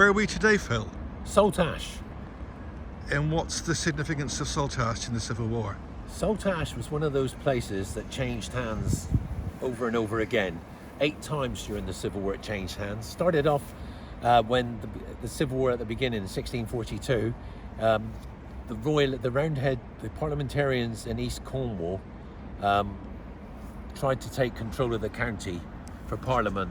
Where are we today, Phil? SALTASH. And what's the significance of SALTASH in the Civil War? SALTASH was one of those places that changed hands over and over again. 8 times during the Civil War it changed hands. Started off when the Civil War at the beginning in 1642. The Roundhead, the parliamentarians in East Cornwall tried to take control of the county for Parliament,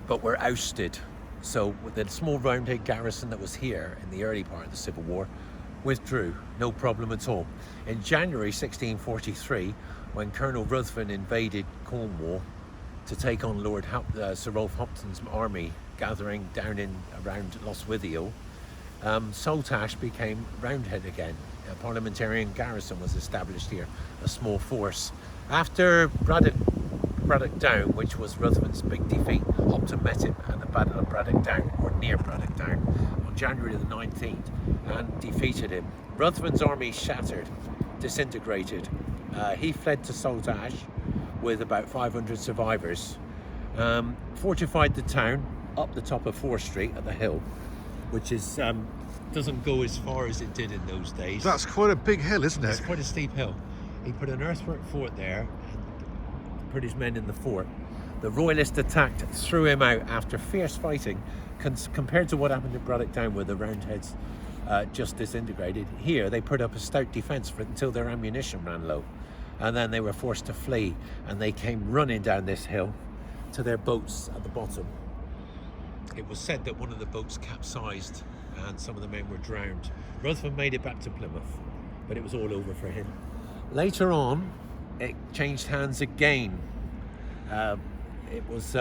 but were ousted. So the small Roundhead garrison that was here in the early part of the Civil War withdrew, no problem at all. In January 1643, when Colonel Ruthven invaded Cornwall to take on Sir Rolf Hopton's army gathering down around Lostwithiel, SALTASH became Roundhead again. A parliamentarian garrison was established here, a small force. After Braddock Down, which was Ruthven's big defeat, Hopton met him at the Battle of Braddock Down, or near Braddock Down, on January the 19th, and defeated him. Ruthven's army shattered, disintegrated. He fled to SALTASH with about 500 survivors, fortified the town up the top of Fore Street at the hill, which is doesn't go as far as it did in those days. That's quite a big hill, isn't it? It's quite a steep hill. He put an earthwork fort there and put his men in the fort. The Royalists attacked, threw him out after fierce fighting. Compared to what happened at Braddock Down, where the Roundheads just disintegrated, here they put up a stout defence until their ammunition ran low, and then they were forced to flee, and they came running down this hill to their boats at the bottom. It was said that one of the boats capsized and some of the men were drowned. Ruthven made it back to Plymouth, but it was all over for him. Later on, it changed hands again. It was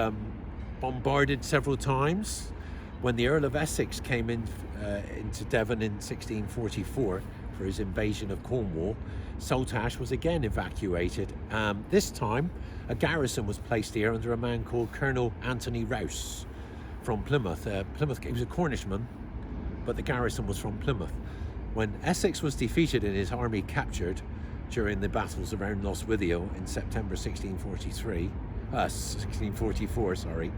bombarded several times. When the Earl of Essex came into Devon in 1644 for his invasion of Cornwall, SALTASH was again evacuated. This time, a garrison was placed here under a man called Colonel Anthony Rouse from Plymouth. He was a Cornishman, but the garrison was from Plymouth. When Essex was defeated and his army captured during the battles around Lostwithiel in September 1644,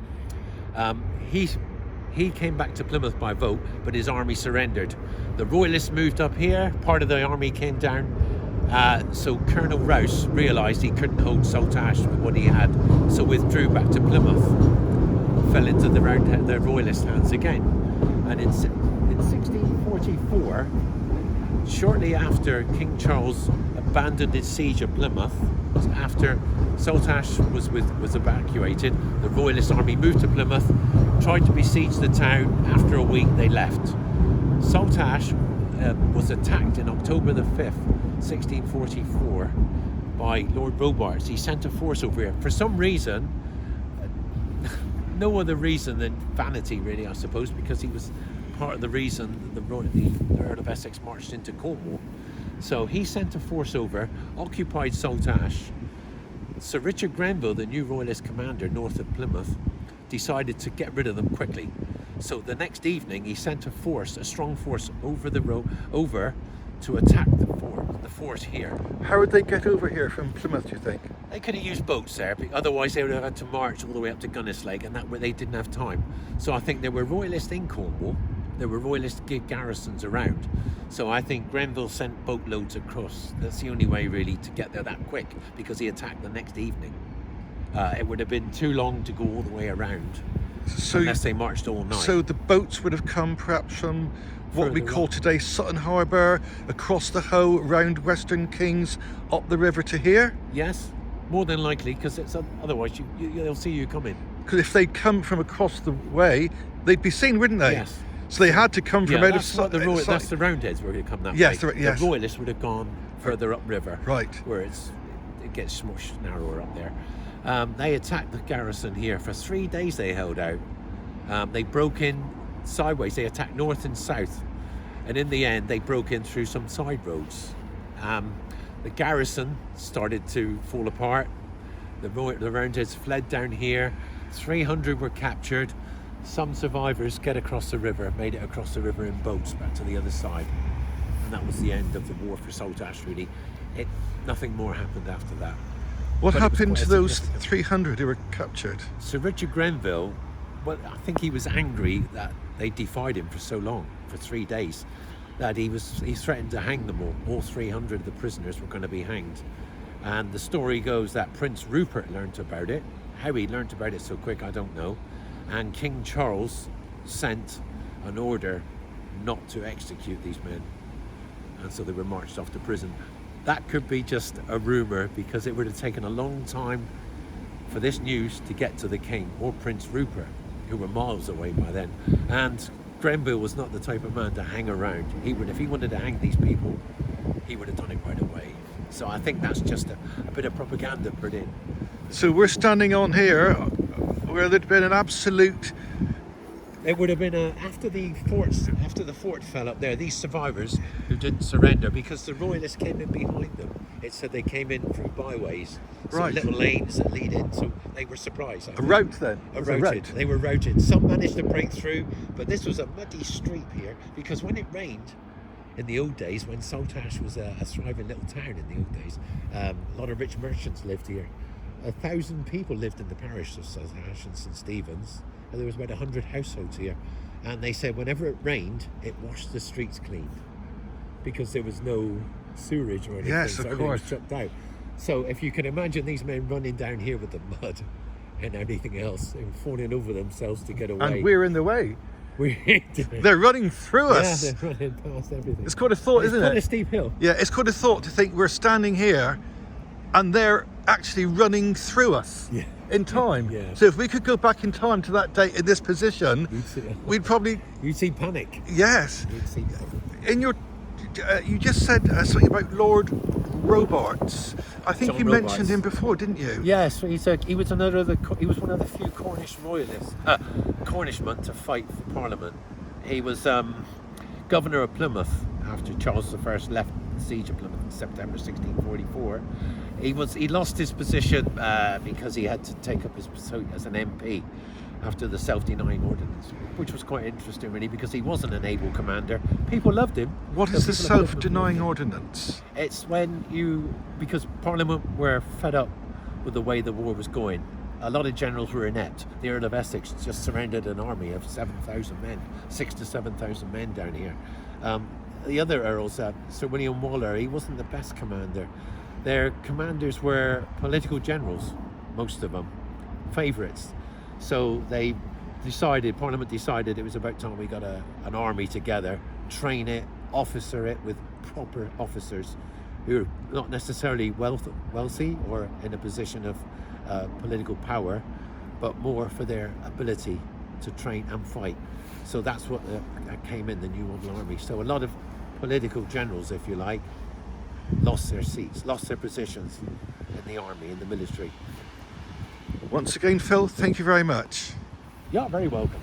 he came back to Plymouth by vote, but his army surrendered. The Royalists moved up here, part of the army came down, so Colonel Rouse realised he couldn't hold SALTASH with what he had, so withdrew back to Plymouth, fell into the Royalist hands again. And in 1644, shortly after King Charles abandoned his siege of Plymouth, after SALTASH was evacuated, the Royalist army moved to Plymouth, tried to besiege the town. After a week, they left. SALTASH was attacked in October the 5th, 1644, by Lord Robarts. He sent a force over here. For some reason, no other reason than vanity, really, I suppose, because he was part of the reason the Earl of Essex marched into Cornwall. So he sent a force over, occupied SALTASH. Sir Richard Grenville, the new Royalist commander north of Plymouth, decided to get rid of them quickly. So the next evening, he sent a strong force over to attack the fort here. How would they get over here from Plymouth, do you think? They could have used boats there, but otherwise they would have had to march all the way up to Gunnislake, and they didn't have time. So I think there were Royalists in Cornwall, there were Royalist garrisons around. So I think Grenville sent boatloads across. That's the only way really to get there that quick, because he attacked the next evening. It would have been too long to go all the way around, unless they marched all night. So the boats would have come perhaps from what we call today Sutton Harbour, across the Hoe, round Western Kings, up the river to here? Yes, more than likely, because otherwise they'll see you coming. Because if they'd come from across the way, they'd be seen, wouldn't they? Yes. So they had to come from out of Sutton. That's the Roundheads where they come that way. Yes. The Royalists would have gone further upriver, right, where it gets much narrower up there. They attacked the garrison here. For 3 days they held out. They broke in sideways. They attacked north and south, and in the end they broke in through some side roads. The garrison started to fall apart. The Roundheads fled down here. 300 were captured. Some survivors made it across the river in boats back to the other side, and that was the end of the war for SALTASH. Really, nothing more happened after that. What happened to those 300 who were captured? Sir Richard Grenville, well, I think he was angry that they defied him for so long, for 3 days, that he threatened to hang them all 300 of the prisoners were going to be hanged. And the story goes that Prince Rupert learnt about it. How he learnt about it so quick, I don't know. And King Charles sent an order not to execute these men, and so they were marched off to prison. That could be just a rumour, because it would have taken a long time for this news to get to the king or Prince Rupert, who were miles away by then. And Grenville was not the type of man to hang around. If he wanted to hang these people, he would have done it right away. So I think that's just a bit of propaganda put in. So we're standing on here where there'd been an absolute... It would have been after the fort fell up there, these survivors who didn't surrender, because the royalists came in behind them. It said they came in through byways, Right. little lanes that lead in, so they were surprised. A route then? It was a Routed. route. They were routed. Some managed to break through, but this was a muddy street here, because when it rained in the old days, when SALTASH was a thriving little town in the old days, a lot of rich merchants lived here. 1,000 people lived in the parish of SALTASH and St Stephen's, and there was about 100 households here. And they said whenever it rained, it washed the streets clean, because there was no sewerage or anything. Yes, so of everything was course. chucked out. So if you can imagine these men running down here with the mud and anything else, they were falling over themselves to get away. And we're in the way. We're They're running through yeah, us. they're running past everything. It's quite a thought, isn't Quite a it? steep hill. Yeah, it's quite a thought to think we're standing here and they're actually running through us Yeah. in time. Yeah. So if we could go back in time to that date in this position, we'd probably... You'd see panic. Yes. You'd see panic. In your... you just said something about Lord Robarts. I think John you Robarts. mentioned him before, didn't you? Yes, he was one of the few Cornish royalists, Cornishmen to fight for Parliament. He was governor of Plymouth after Charles I left the siege of Plymouth in September 1644. He lost his position because he had to take up his position as an MP after the self-denying ordinance, which was quite interesting really, because he wasn't an able commander. People loved him. What is the self-denying ordinance? It's because Parliament were fed up with the way the war was going. A lot of generals were inept. The Earl of Essex just surrendered an army of 7,000 men, 6,000 to 7,000 men down here. The other earls, Sir William Waller, he wasn't the best commander. Their commanders were political generals, most of them, favourites. So Parliament decided it was about time we got an army together, train it, officer it with proper officers who are not necessarily wealthy or in a position of political power, but more for their ability to train and fight. So that's what came in the New Model Army. So a lot of political generals, if you like, lost their seats, lost their positions in the army, in the military. Once again, Phil, thank you very much. You're very welcome.